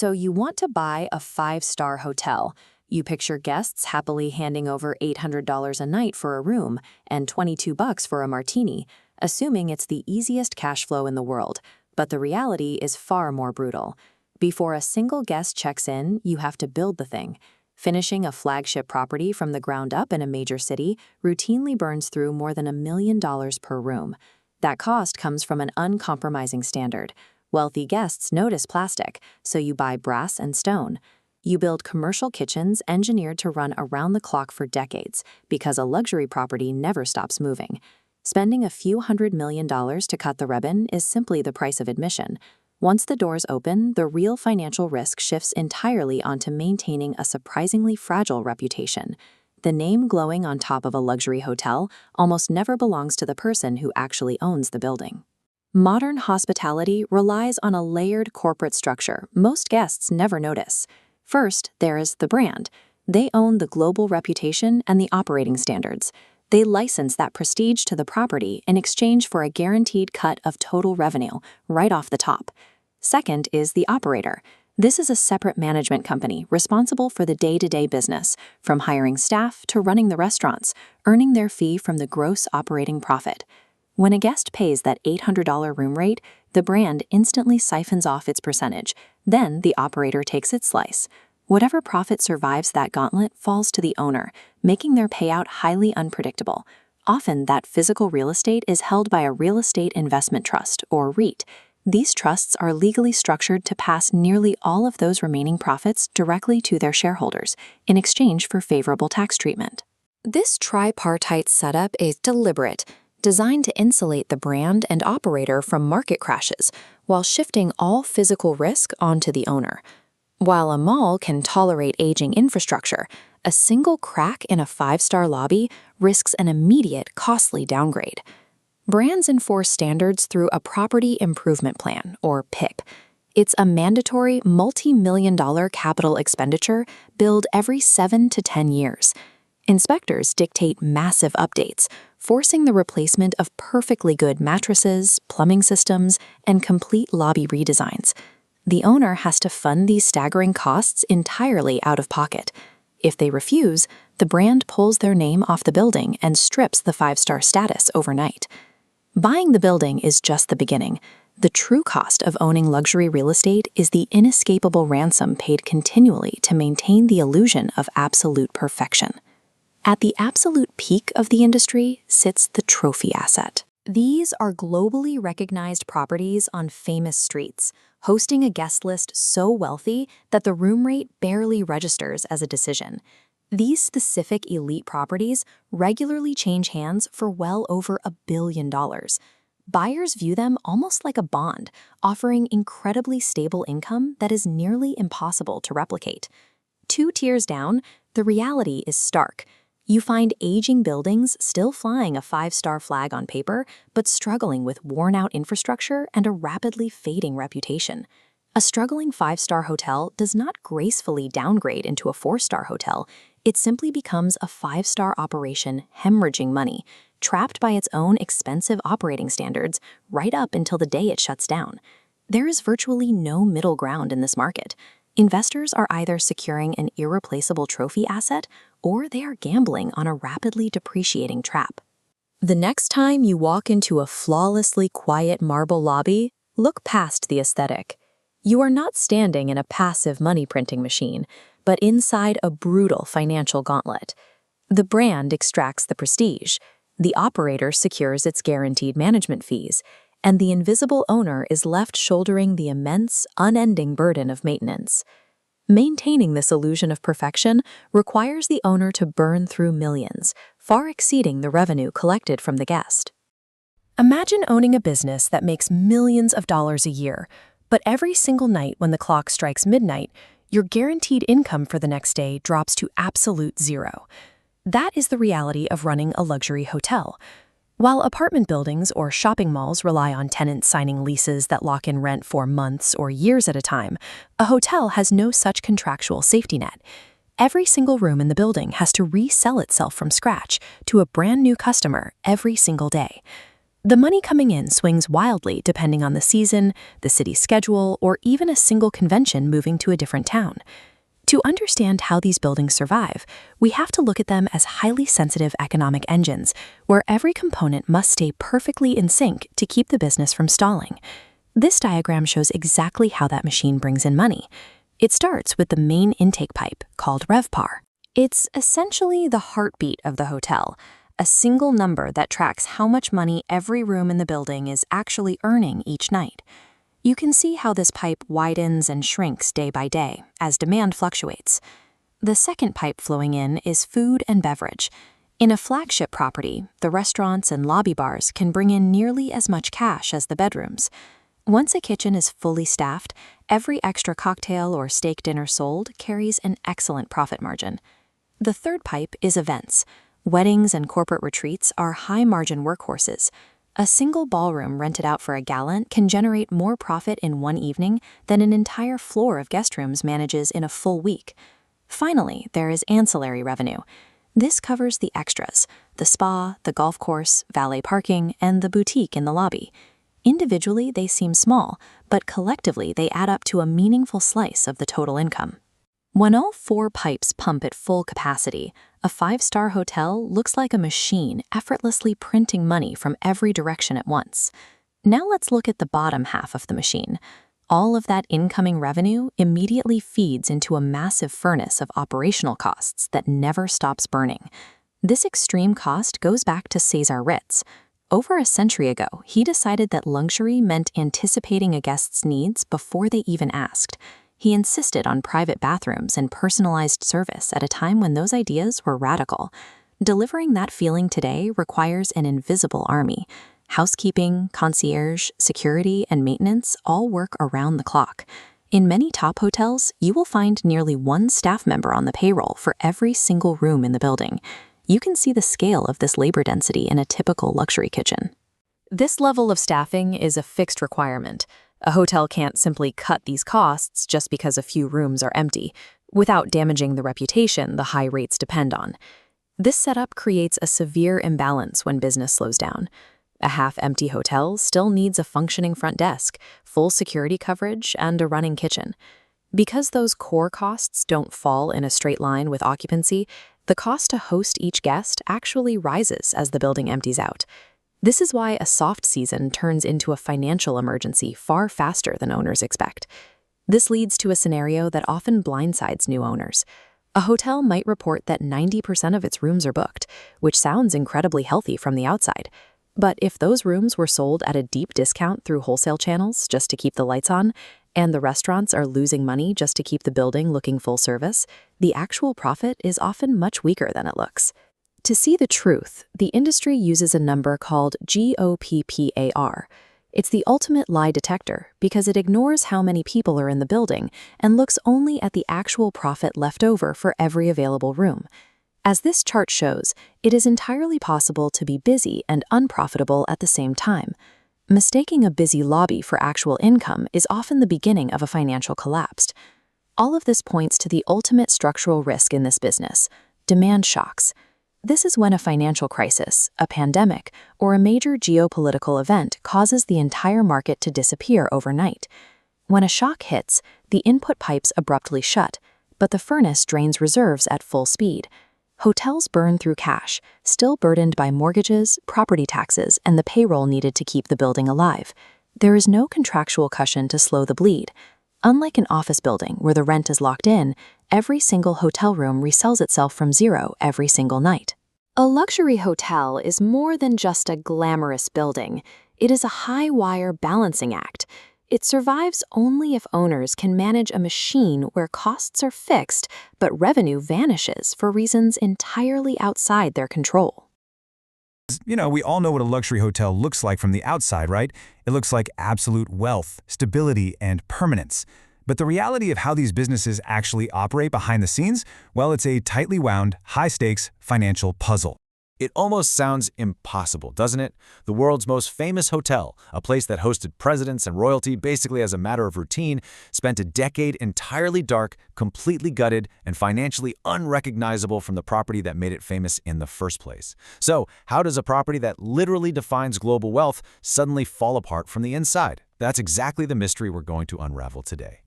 So you want to buy a five-star hotel. You picture guests happily handing over $800 a night for a room and $22 for a martini, assuming it's the easiest cash flow in the world. But the reality is far more brutal. Before a single guest checks in, you have to build the thing. Finishing a flagship property from the ground up in a major city routinely burns through more than $1 million per room. That cost comes from an uncompromising standard. Wealthy guests notice plastic, so you buy brass and stone. You build commercial kitchens engineered to run around the clock for decades, because a luxury property never stops moving. Spending a few $100 million to cut the ribbon is simply the price of admission. Once the doors open, the real financial risk shifts entirely onto maintaining a surprisingly fragile reputation. The name glowing on top of a luxury hotel almost never belongs to the person who actually owns the building. Modern hospitality relies on a layered corporate structure most guests never notice. First, there is the brand. They own the global reputation and the operating standards. They license that prestige to the property in exchange for a guaranteed cut of total revenue, right off the top. Second is the operator. This is a separate management company responsible for the day-to-day business, from hiring staff to running the restaurants, earning their fee from the gross operating profit. When a guest pays that $800 room rate, the brand instantly siphons off its percentage. Then the operator takes its slice. Whatever profit survives that gauntlet falls to the owner, making their payout highly unpredictable. Often, that physical real estate is held by a real estate investment trust, or REIT. These trusts are legally structured to pass nearly all of those remaining profits directly to their shareholders, in exchange for favorable tax treatment. This tripartite setup is deliberate, designed to insulate the brand and operator from market crashes, while shifting all physical risk onto the owner. While a mall can tolerate aging infrastructure, a single crack in a five-star lobby risks an immediate, costly downgrade. Brands enforce standards through a Property Improvement Plan, or PIP. It's a mandatory multi-million-dollar capital expenditure billed every 7 to 10 years. Inspectors dictate massive updates, forcing the replacement of perfectly good mattresses, plumbing systems, and complete lobby redesigns. The owner has to fund these staggering costs entirely out of pocket. If they refuse, the brand pulls their name off the building and strips the five-star status overnight. Buying the building is just the beginning. The true cost of owning luxury real estate is the inescapable ransom paid continually to maintain the illusion of absolute perfection. At the absolute peak of the industry sits the trophy asset. These are globally recognized properties on famous streets, hosting a guest list so wealthy that the room rate barely registers as a decision. These specific elite properties regularly change hands for well over $1 billion. Buyers view them almost like a bond, offering incredibly stable income that is nearly impossible to replicate. 2 tiers down, the reality is stark. You find aging buildings still flying a 5-star flag on paper, but struggling with worn-out infrastructure and a rapidly fading reputation. A struggling 5-star hotel does not gracefully downgrade into a 4-star hotel. It simply becomes a 5-star operation hemorrhaging money, trapped by its own expensive operating standards right up until the day it shuts down. There is virtually no middle ground in this market. Investors are either securing an irreplaceable trophy asset or they are gambling on a rapidly depreciating trap. The next time you walk into a flawlessly quiet marble lobby, look past the aesthetic. You are not standing in a passive money printing machine, but inside a brutal financial gauntlet. The brand extracts the prestige, the operator secures its guaranteed management fees, and the invisible owner is left shouldering the immense, unending burden of maintenance. Maintaining this illusion of perfection requires the owner to burn through millions, far exceeding the revenue collected from the guest. Imagine owning a business that makes millions of dollars a year, but every single night when the clock strikes midnight, your guaranteed income for the next day drops to absolute zero. That is the reality of running a luxury hotel. While apartment buildings or shopping malls rely on tenants signing leases that lock in rent for months or years at a time, a hotel has no such contractual safety net. Every single room in the building has to resell itself from scratch to a brand new customer every single day. The money coming in swings wildly depending on the season, the city's schedule, or even a single convention moving to a different town. To understand how these buildings survive, we have to look at them as highly sensitive economic engines, where every component must stay perfectly in sync to keep the business from stalling. This diagram shows exactly how that machine brings in money. It starts with the main intake pipe, called RevPAR. It's essentially the heartbeat of the hotel, a single number that tracks how much money every room in the building is actually earning each night. You can see how this pipe widens and shrinks day by day as demand fluctuates. The second pipe flowing in is food and beverage. In a flagship property, the restaurants and lobby bars can bring in nearly as much cash as the bedrooms. Once a kitchen is fully staffed, every extra cocktail or steak dinner sold carries an excellent profit margin. The third pipe is events. Weddings and corporate retreats are high-margin workhorses. A single ballroom rented out for a gala can generate more profit in one evening than an entire floor of guest rooms manages in a full week. Finally, there is ancillary revenue. This covers the extras: the spa, the golf course, valet parking, and the boutique in the lobby. Individually, they seem small, but collectively they add up to a meaningful slice of the total income. When all four pipes pump at full capacity, a five-star hotel looks like a machine effortlessly printing money from every direction at once. Now let's look at the bottom half of the machine. All of that incoming revenue immediately feeds into a massive furnace of operational costs that never stops burning. This extreme cost goes back to Cesar Ritz. Over a century ago, he decided that luxury meant anticipating a guest's needs before they even asked. He insisted on private bathrooms and personalized service at a time when those ideas were radical. Delivering that feeling today requires an invisible army. Housekeeping, concierge, security, and maintenance all work around the clock. In many top hotels, you will find nearly one staff member on the payroll for every single room in the building. You can see the scale of this labor density in a typical luxury kitchen. This level of staffing is a fixed requirement. A hotel can't simply cut these costs just because a few rooms are empty, without damaging the reputation the high rates depend on. This setup creates a severe imbalance when business slows down. A half-empty hotel still needs a functioning front desk, full security coverage, and a running kitchen. Because those core costs don't fall in a straight line with occupancy, the cost to host each guest actually rises as the building empties out. This is why a soft season turns into a financial emergency far faster than owners expect. This leads to a scenario that often blindsides new owners. A hotel might report that 90% of its rooms are booked, which sounds incredibly healthy from the outside. But if those rooms were sold at a deep discount through wholesale channels just to keep the lights on, and the restaurants are losing money just to keep the building looking full service, the actual profit is often much weaker than it looks. To see the truth, the industry uses a number called GOPPAR. It's the ultimate lie detector because it ignores how many people are in the building and looks only at the actual profit left over for every available room. As this chart shows, it is entirely possible to be busy and unprofitable at the same time. Mistaking a busy lobby for actual income is often the beginning of a financial collapse. All of this points to the ultimate structural risk in this business: demand shocks. This is when a financial crisis, a pandemic, or a major geopolitical event causes the entire market to disappear overnight. When a shock hits, the input pipes abruptly shut, but the furnace drains reserves at full speed. Hotels burn through cash, still burdened by mortgages, property taxes, and the payroll needed to keep the building alive. There is no contractual cushion to slow the bleed. Unlike an office building where the rent is locked in, every single hotel room resells itself from zero every single night. A luxury hotel is more than just a glamorous building. It is a high-wire balancing act. It survives only if owners can manage a machine where costs are fixed, but revenue vanishes for reasons entirely outside their control. We all know what a luxury hotel looks like from the outside, right? It looks like absolute wealth, stability, and permanence. But the reality of how these businesses actually operate behind the scenes, well, it's a tightly wound, high-stakes financial puzzle. It almost sounds impossible, doesn't it? The world's most famous hotel, a place that hosted presidents and royalty basically as a matter of routine, spent a decade entirely dark, completely gutted, and financially unrecognizable from the property that made it famous in the first place. So, how does a property that literally defines global wealth suddenly fall apart from the inside? That's exactly the mystery we're going to unravel today.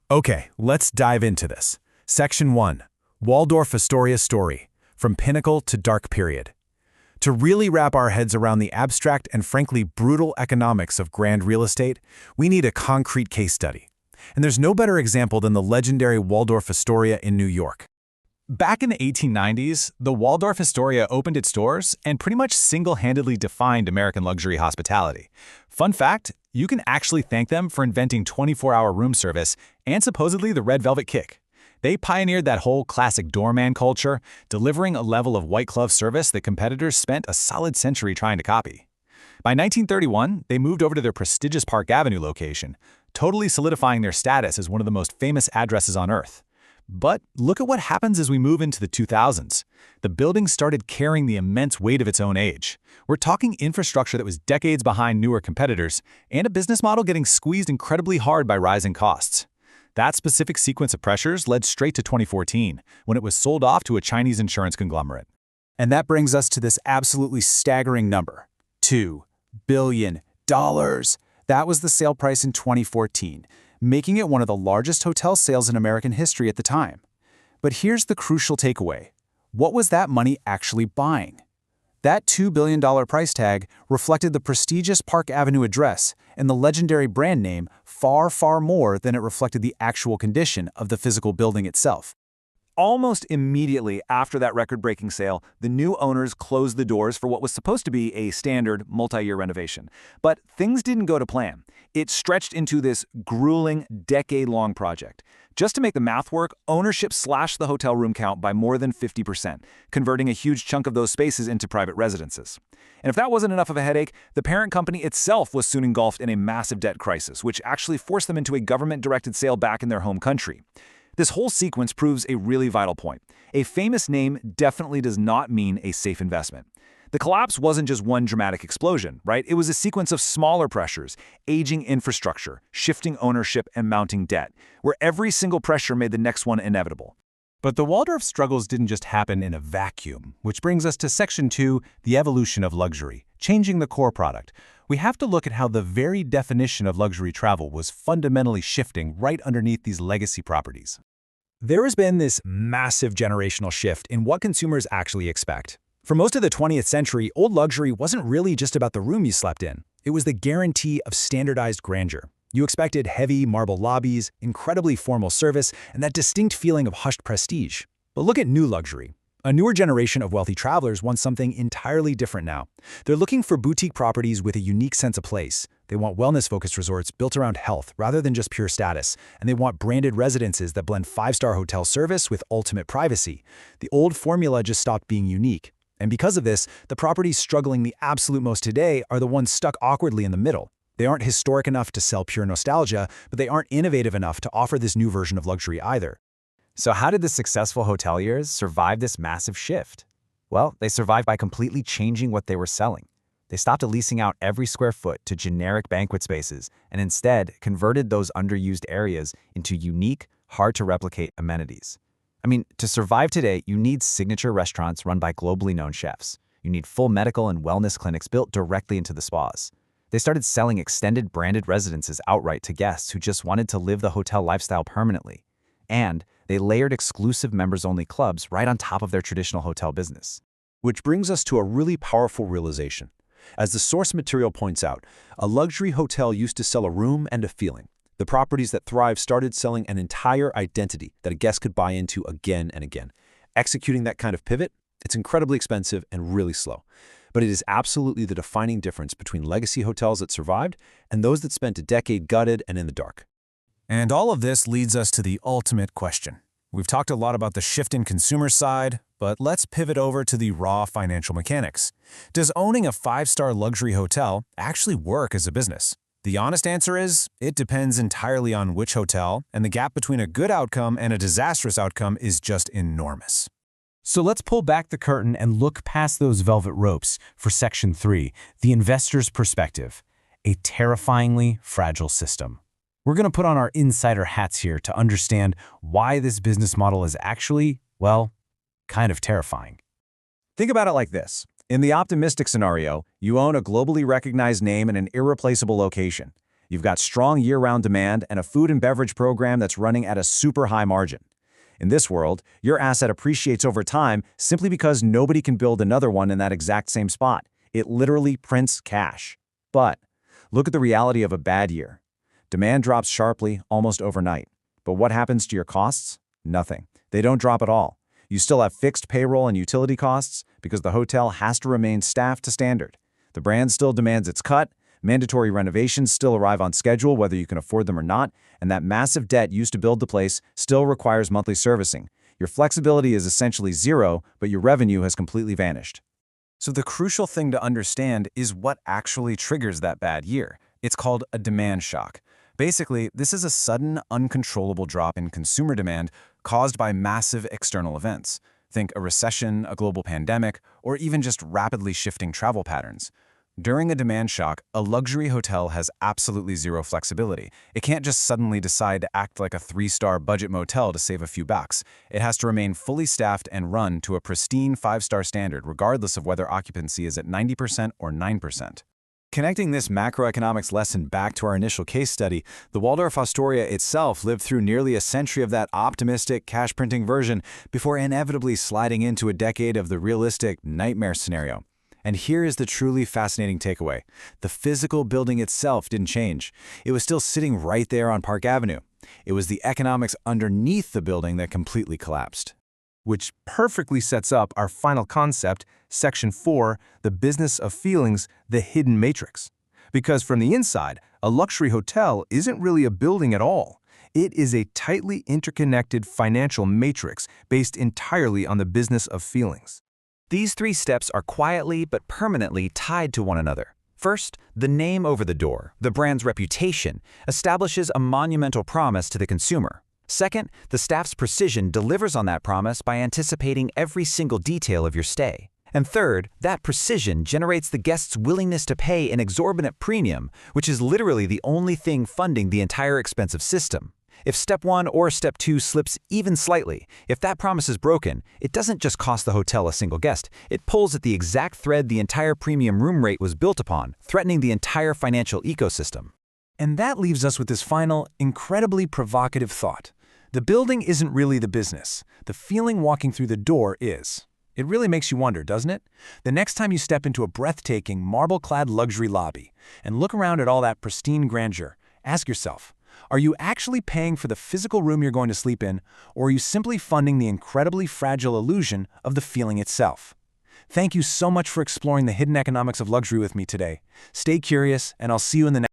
Okay, let's dive into this. Section 1. Waldorf Astoria Story. From Pinnacle to Dark Period. To really wrap our heads around the abstract and frankly brutal economics of grand real estate, we need a concrete case study. And there's no better example than the legendary Waldorf Astoria in New York. Back in the 1890s, the Waldorf Astoria opened its doors and pretty much single-handedly defined American luxury hospitality. Fun fact, you can actually thank them for inventing 24-hour room service and supposedly the red velvet kick. They pioneered that whole classic doorman culture, delivering a level of white glove service that competitors spent a solid century trying to copy. By 1931, they moved over to their prestigious Park Avenue location, totally solidifying their status as one of the most famous addresses on Earth. But look at what happens as we move into the 2000s. The building started carrying the immense weight of its own age. We're talking infrastructure that was decades behind newer competitors, and a business model getting squeezed incredibly hard by rising costs. That specific sequence of pressures led straight to 2014, when it was sold off to a Chinese insurance conglomerate. And that brings us to this absolutely staggering number, $2 billion. That was the sale price in 2014, making it one of the largest hotel sales in American history at the time. But here's the crucial takeaway. What was that money actually buying? That $2 billion price tag reflected the prestigious Park Avenue address and the legendary brand name far, far more than it reflected the actual condition of the physical building itself. Almost immediately after that record-breaking sale, the new owners closed the doors for what was supposed to be a standard multi-year renovation. But things didn't go to plan. It stretched into this grueling, decade-long project. Just to make the math work, ownership slashed the hotel room count by more than 50%, converting a huge chunk of those spaces into private residences. And if that wasn't enough of a headache, the parent company itself was soon engulfed in a massive debt crisis, which actually forced them into a government-directed sale back in their home country. This whole sequence proves a really vital point. A famous name definitely does not mean a safe investment. The collapse wasn't just one dramatic explosion, right? It was a sequence of smaller pressures, aging infrastructure, shifting ownership, and mounting debt, where every single pressure made the next one inevitable. But the Waldorf struggles didn't just happen in a vacuum, which brings us to Section 2, the evolution of luxury, changing the core product. We have to look at how the very definition of luxury travel was fundamentally shifting right underneath these legacy properties. There has been this massive generational shift in what consumers actually expect. For most of the 20th century, old luxury wasn't really just about the room you slept in. It was the guarantee of standardized grandeur. You expected heavy marble lobbies, incredibly formal service, and that distinct feeling of hushed prestige. But look at new luxury. A newer generation of wealthy travelers want something entirely different now. They're looking for boutique properties with a unique sense of place. They want wellness-focused resorts built around health rather than just pure status. And they want branded residences that blend five-star hotel service with ultimate privacy. The old formula just stopped being unique. And because of this, the properties struggling the absolute most today are the ones stuck awkwardly in the middle. They aren't historic enough to sell pure nostalgia, but they aren't innovative enough to offer this new version of luxury either. So how did the successful hoteliers survive this massive shift? Well, they survived by completely changing what they were selling. They stopped leasing out every square foot to generic banquet spaces and instead converted those underused areas into unique, hard-to-replicate amenities. I mean, to survive today, you need signature restaurants run by globally known chefs. You need full medical and wellness clinics built directly into the spas. They started selling extended branded residences outright to guests who just wanted to live the hotel lifestyle permanently. And they layered exclusive members-only clubs right on top of their traditional hotel business. Which brings us to a really powerful realization. As the source material points out, a luxury hotel used to sell a room and a feeling. The properties that thrive started selling an entire identity that a guest could buy into again and again. Executing that kind of pivot, it's incredibly expensive and really slow. But it is absolutely the defining difference between legacy hotels that survived and those that spent a decade gutted and in the dark. And all of this leads us to the ultimate question. We've talked a lot about the shift in consumer side, but let's pivot over to the raw financial mechanics. Does owning a five-star luxury hotel actually work as a business? The honest answer is, it depends entirely on which hotel, and the gap between a good outcome and a disastrous outcome is just enormous. So let's pull back the curtain and look past those velvet ropes for Section 3, the investor's perspective, a terrifyingly fragile system. We're going to put on our insider hats here to understand why this business model is actually, well, kind of terrifying. Think about it like this. In the optimistic scenario, you own a globally recognized name in an irreplaceable location. You've got strong year-round demand and a food and beverage program that's running at a super high margin. In this world, your asset appreciates over time simply because nobody can build another one in that exact same spot. It literally prints cash. But look at the reality of a bad year. Demand drops sharply, almost overnight. But what happens to your costs? Nothing. They don't drop at all. You still have fixed payroll and utility costs because the hotel has to remain staffed to standard. The brand still demands its cut, mandatory renovations still arrive on schedule whether you can afford them or not, and that massive debt used to build the place still requires monthly servicing. Your flexibility is essentially zero, but your revenue has completely vanished. So the crucial thing to understand is what actually triggers that bad year. It's called a demand shock. Basically, this is a sudden, uncontrollable drop in consumer demand caused by massive external events. Think a recession, a global pandemic, or even just rapidly shifting travel patterns. During a demand shock, a luxury hotel has absolutely zero flexibility. It can't just suddenly decide to act like a 3-star budget motel to save a few bucks. It has to remain fully staffed and run to a pristine 5-star standard, regardless of whether occupancy is at 90% or 9%. Connecting this macroeconomics lesson back to our initial case study, the Waldorf Astoria itself lived through nearly a century of that optimistic, cash-printing version before inevitably sliding into a decade of the realistic nightmare scenario. And here is the truly fascinating takeaway. The physical building itself didn't change. It was still sitting right there on Park Avenue. It was the economics underneath the building that completely collapsed. Which perfectly sets up our final concept, Section 4, the business of feelings, the hidden matrix. Because from the inside, a luxury hotel isn't really a building at all. It is a tightly interconnected financial matrix based entirely on the business of feelings. These 3 steps are quietly but permanently tied to one another. First, the name over the door, the brand's reputation, establishes a monumental promise to the consumer. Second, the staff's precision delivers on that promise by anticipating every single detail of your stay. And third, that precision generates the guest's willingness to pay an exorbitant premium, which is literally the only thing funding the entire expensive system. If step 1 or step 2 slips even slightly, if that promise is broken, it doesn't just cost the hotel a single guest. It pulls at the exact thread the entire premium room rate was built upon, threatening the entire financial ecosystem. And that leaves us with this final, incredibly provocative thought. The building isn't really the business. The feeling walking through the door is. It really makes you wonder, doesn't it? The next time you step into a breathtaking, marble-clad luxury lobby and look around at all that pristine grandeur, ask yourself, are you actually paying for the physical room you're going to sleep in, or are you simply funding the incredibly fragile illusion of the feeling itself? Thank you so much for exploring the hidden economics of luxury with me today. Stay curious, and I'll see you in the next